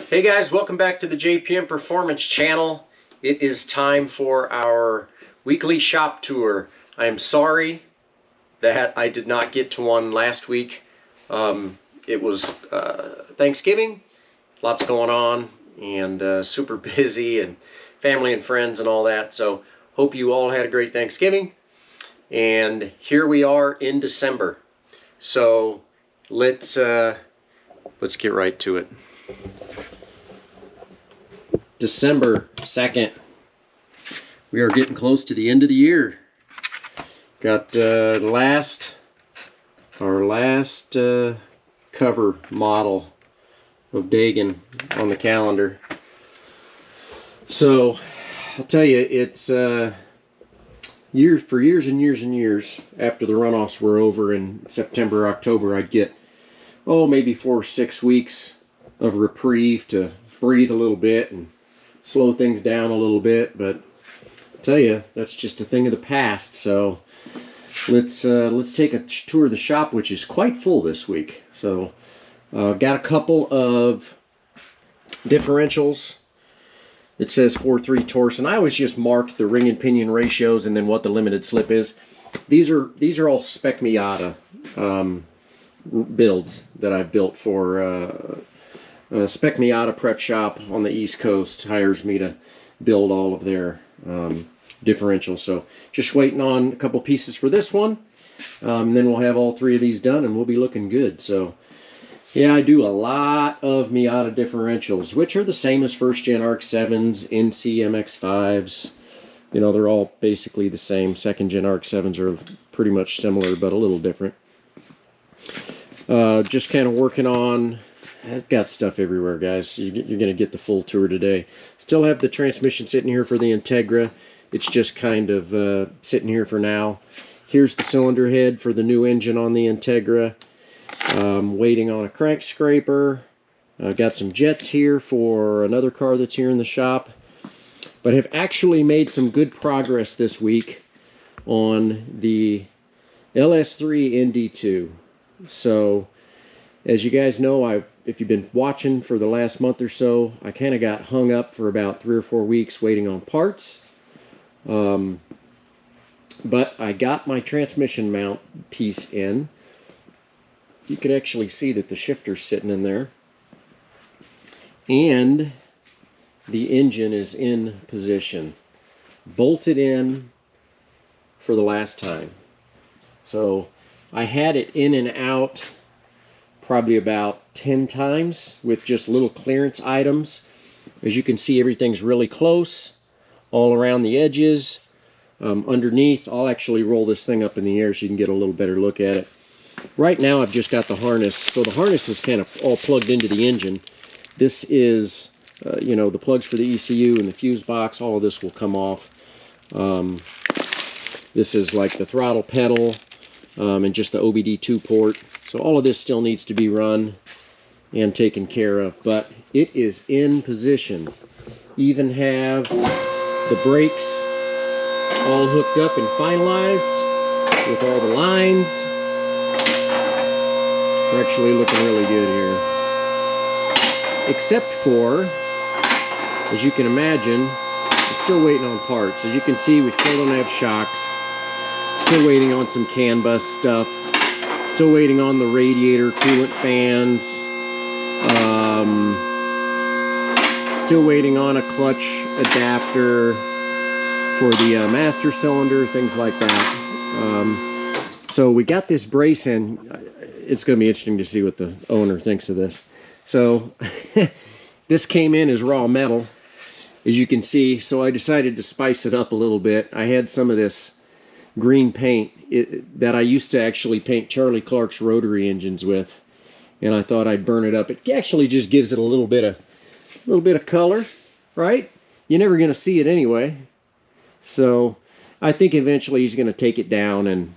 Hey guys, welcome back to the JPM Performance channel. It is time for our weekly shop tour. I am sorry that I did not get to one last week. It was Thanksgiving, lots going on, and super busy, and family and friends and all that. So hope you all had a great Thanksgiving. And here we are in December. So let's get right to it. December 2nd. We are getting close to the end of the year. Got our last cover model of Dagon on the calendar. So I'll tell you, it's for years and years and years after the runoffs were over in September, October, I'd get maybe 4 or 6 weeks of reprieve to breathe a little bit and slow things down a little bit, but I'll tell you, that's just a thing of the past. So let's take a tour of the shop, which is quite full this week. So got a couple of differentials. It says 4.3 torse, and I always just mark the ring and pinion ratios and then what the limited slip is. These are all spec Miata builds that I've built for Spec Miata Prep Shop on the East Coast hires me to build all of their differentials. So just waiting on a couple pieces for this one. Then we'll have all 3 of these done and we'll be looking good. So yeah, I do a lot of Miata differentials, which are the same as first gen Arc 7s, NC MX5s. You know, they're all basically the same. Second gen Arc 7s are pretty much similar, but a little different. Just kind of working on... I've got stuff everywhere, guys. You're going to get the full tour today. Still have the transmission sitting here for the Integra. It's just kind of sitting here for now. Here's the cylinder head for the new engine on the Integra. Waiting on a crank scraper. Got some jets here for another car that's here in the shop. But have actually made some good progress this week on the LS3 ND2. So, as you guys know, if you've been watching for the last month or so, I kind of got hung up for about 3 or 4 weeks waiting on parts. But I got my transmission mount piece in. You can actually see that the shifter's sitting in there. And the engine is in position. Bolted in for the last time. So I had it in and out probably about 10 times with just little clearance items. As you can see, everything's really close all around the edges. Underneath, I'll actually roll this thing up in the air so you can get a little better look at it. Right now I've just got the harness, so the harness is kind of all plugged into the engine. This is you know, the plugs for the ECU and the fuse box. All of this will come off. This is like the throttle pedal and just the OBD2 port. So all of this still needs to be run and taken care of, but it is in position. Even have the brakes all hooked up and finalized with all the lines. We're actually looking really good here. Except for, as you can imagine, I'm still waiting on parts. As you can see, we still don't have shocks. Still waiting on some CAN bus stuff. Still waiting on the radiator coolant fans. Still waiting on a clutch adapter for the master cylinder, things like that. So we got this brace in. It's going to be interesting to see what the owner thinks of this. So this came in as raw metal, as you can see. So I decided to spice it up a little bit. I had some of this green paint that I used to actually paint Charlie Clark's rotary engines with, and I thought I'd burn it up. It actually just gives it a little bit of color, right? You're never going to see it anyway. So I think eventually he's going to take it down and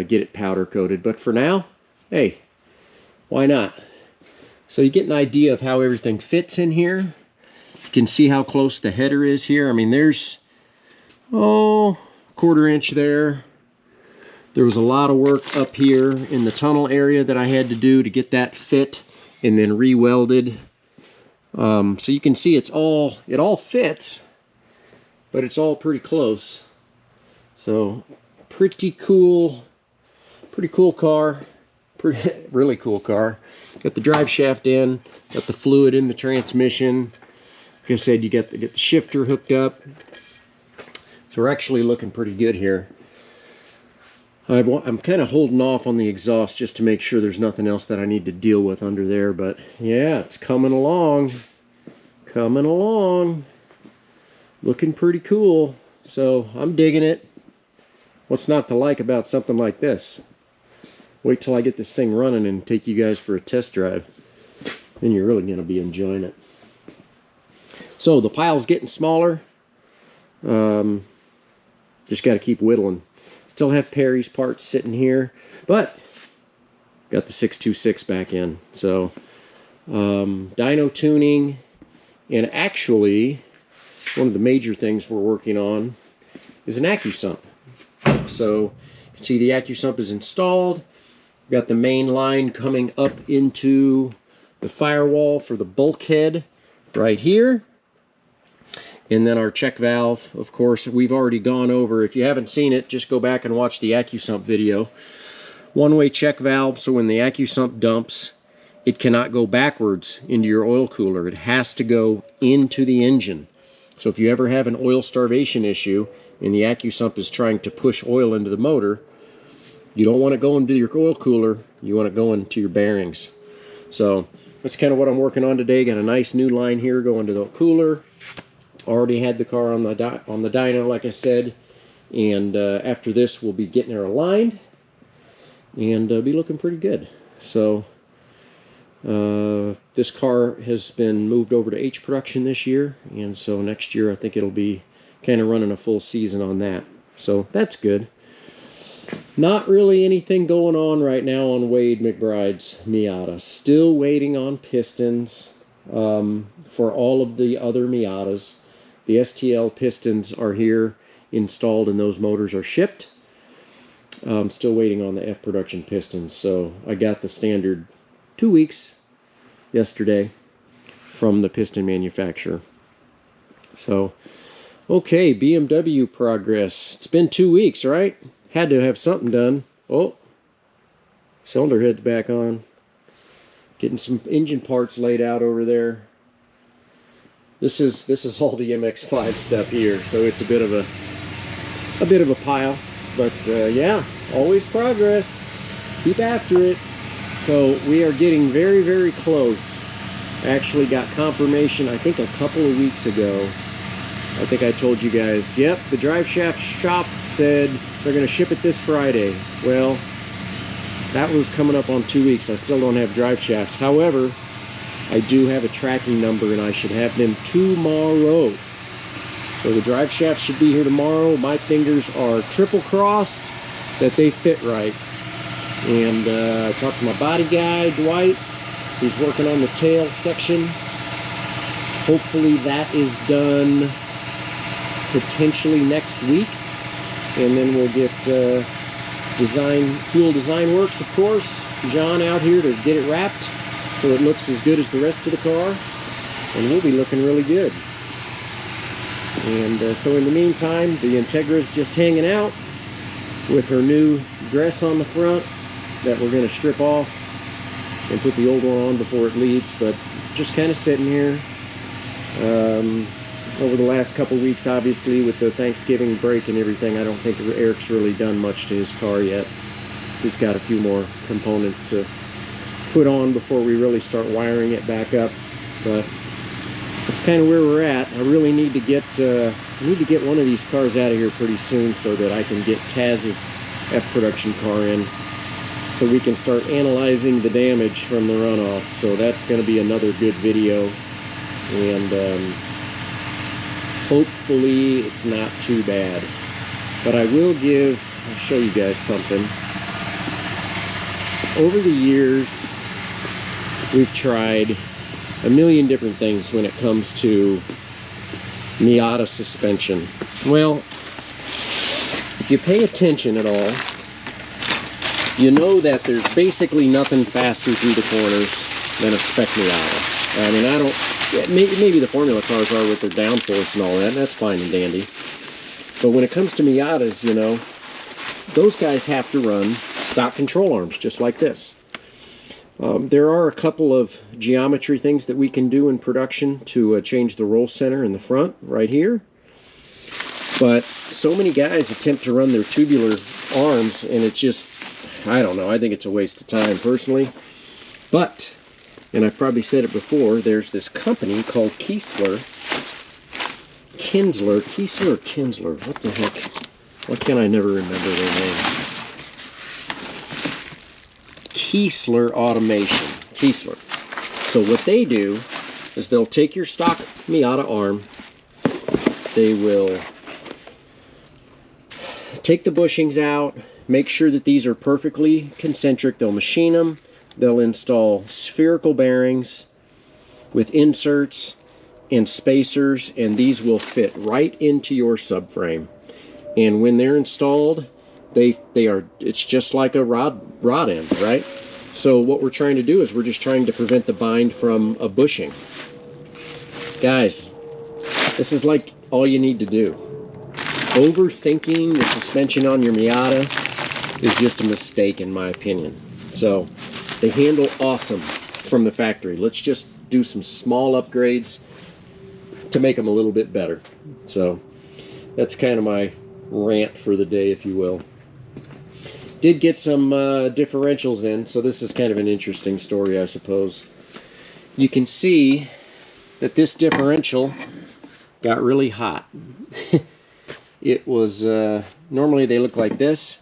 get it powder coated. But for now, hey, why not? So you get an idea of how everything fits in here. You can see how close the header is here. I mean, there's quarter inch there. There was a lot of work up here in the tunnel area that I had to do to get that fit and then re-welded. So you can see it all fits, but it's all pretty close. So pretty cool car, really cool car. Got the drive shaft in, got the fluid in the transmission. Like I said, you get the shifter hooked up. So we're actually looking pretty good here. I'm kind of holding off on the exhaust just to make sure there's nothing else that I need to deal with under there, but yeah, it's coming along. Looking pretty cool. So I'm digging it. What's not to like about something like this? Wait till I get this thing running and take you guys for a test drive. Then you're really going to be enjoying it. So the pile's getting smaller. Just got to keep whittling. Still have Perry's parts sitting here, but got the 626 back in. So dyno tuning, and actually one of the major things we're working on is an AccuSump. So you can see the AccuSump is installed. Got the main line coming up into the firewall for the bulkhead right here. And then our check valve, of course, we've already gone over. If you haven't seen it, just go back and watch the AccuSump video. One-way check valve, so when the AccuSump dumps, it cannot go backwards into your oil cooler. It has to go into the engine. So if you ever have an oil starvation issue and the AccuSump is trying to push oil into the motor, you don't want it going into your oil cooler, you want it going to your bearings. So that's kind of what I'm working on today. Got a nice new line here going to the cooler. Already had the car on the dyno, like I said, and after this we'll be getting her aligned and be looking pretty good. So this car has been moved over to H production this year, and so next year I think it'll be kind of running a full season on that. So that's good. Not really anything going on right now on Wade McBride's Miata. Still waiting on pistons for all of the other Miatas. The STL pistons are here installed and those motors are shipped. I'm still waiting on the F production pistons. So I got the standard 2 weeks yesterday from the piston manufacturer. So, okay, BMW progress. It's been 2 weeks, right? Had to have something done. Oh, cylinder head's back on. Getting some engine parts laid out over there. This is all the MX-5 stuff here, so it's a bit of a pile, but yeah, always progress. Keep after it. So we are getting very, very close. I actually got confirmation, I think a couple of weeks ago. I think I told you guys, yep, the drive shaft shop said they're going to ship it this Friday. Well, that was coming up on 2 weeks. I still don't have drive shafts. However, I do have a tracking number and I should have them tomorrow. So the drive shaft should be here tomorrow. My fingers are triple crossed that they fit right. And I talked to my body guy, Dwight. He's working on the tail section. Hopefully that is done potentially next week. And then we'll get Fuel Design Works, of course. John out here to get it wrapped so it looks as good as the rest of the car, and we'll be looking really good. And so in the meantime, the Integra's just hanging out with her new dress on the front that we're going to strip off and put the old one on before it leaves, but just kind of sitting here. Over the last couple weeks, obviously, with the Thanksgiving break and everything, I don't think Eric's really done much to his car yet. He's got a few more components to put on before we really start wiring it back up, but that's kind of where we're at. I really need to get one of these cars out of here pretty soon so that I can get Taz's F production car in, so we can start analyzing the damage from the runoff. So that's going to be another good video, and hopefully it's not too bad. But I will I'll show you guys something. Over the years, we've tried a million different things when it comes to Miata suspension. Well, if you pay attention at all, you know that there's basically nothing faster through the corners than a spec Miata. I mean, Yeah, maybe the Formula cars are with their downforce and all that, and that's fine and dandy. But when it comes to Miatas, you know, those guys have to run stock control arms, just like this. There are a couple of geometry things that we can do in production to change the roll center in the front, right here. But so many guys attempt to run their tubular arms, and it's just, I don't know, I think it's a waste of time, personally. But, and I've probably said it before, there's this company called Kinsler, what the heck? Why can't I never remember their name? Kinsler Automation. Kinsler. So what they do is they'll take your stock Miata arm, they will take the bushings out, make sure that these are perfectly concentric, they'll machine them, they'll install spherical bearings with inserts and spacers, and these will fit right into your subframe. And when they're installed, it's just like a rod end, right? So what we're trying to do is we're just trying to prevent the bind from a bushing. Guys, this is like all you need to do. Overthinking the suspension on your Miata is just a mistake, in my opinion. So they handle awesome from the factory. Let's just do some small upgrades to make them a little bit better. So that's kind of my rant for the day, if you will. Did get some differentials in, so this is kind of an interesting story, I suppose. You can see that this differential got really hot. It was normally they look like this.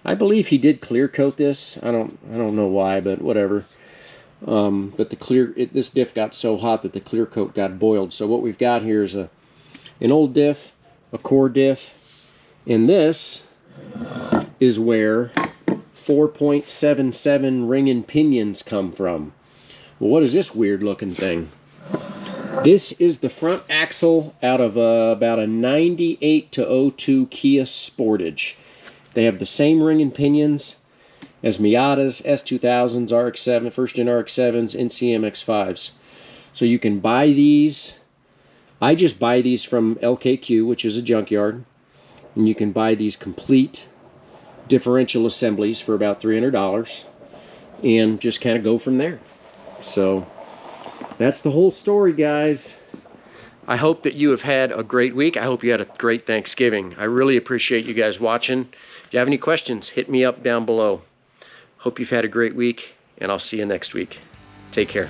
I believe he did clear coat this. I don't know why, but whatever. But this diff got so hot that the clear coat got boiled. So what we've got here is an old diff, a core diff, and this is where 4.77 ring and pinions come from. Well, what is this weird looking thing? This is the front axle out of about a 98 to 02 Kia Sportage. They have the same ring and pinions as Miatas, S2000s, RX-7, first-gen RX-7s, NCM X5s. So you can buy these. I just buy these from LKQ, which is a junkyard. And you can buy these complete differential assemblies for about $300 and just kind of go from there. So that's the whole story, guys. I hope that you have had a great week. I hope you had a great Thanksgiving. I really appreciate you guys watching. If you have any questions, hit me up down below. Hope you've had a great week, and I'll see you next week. Take care.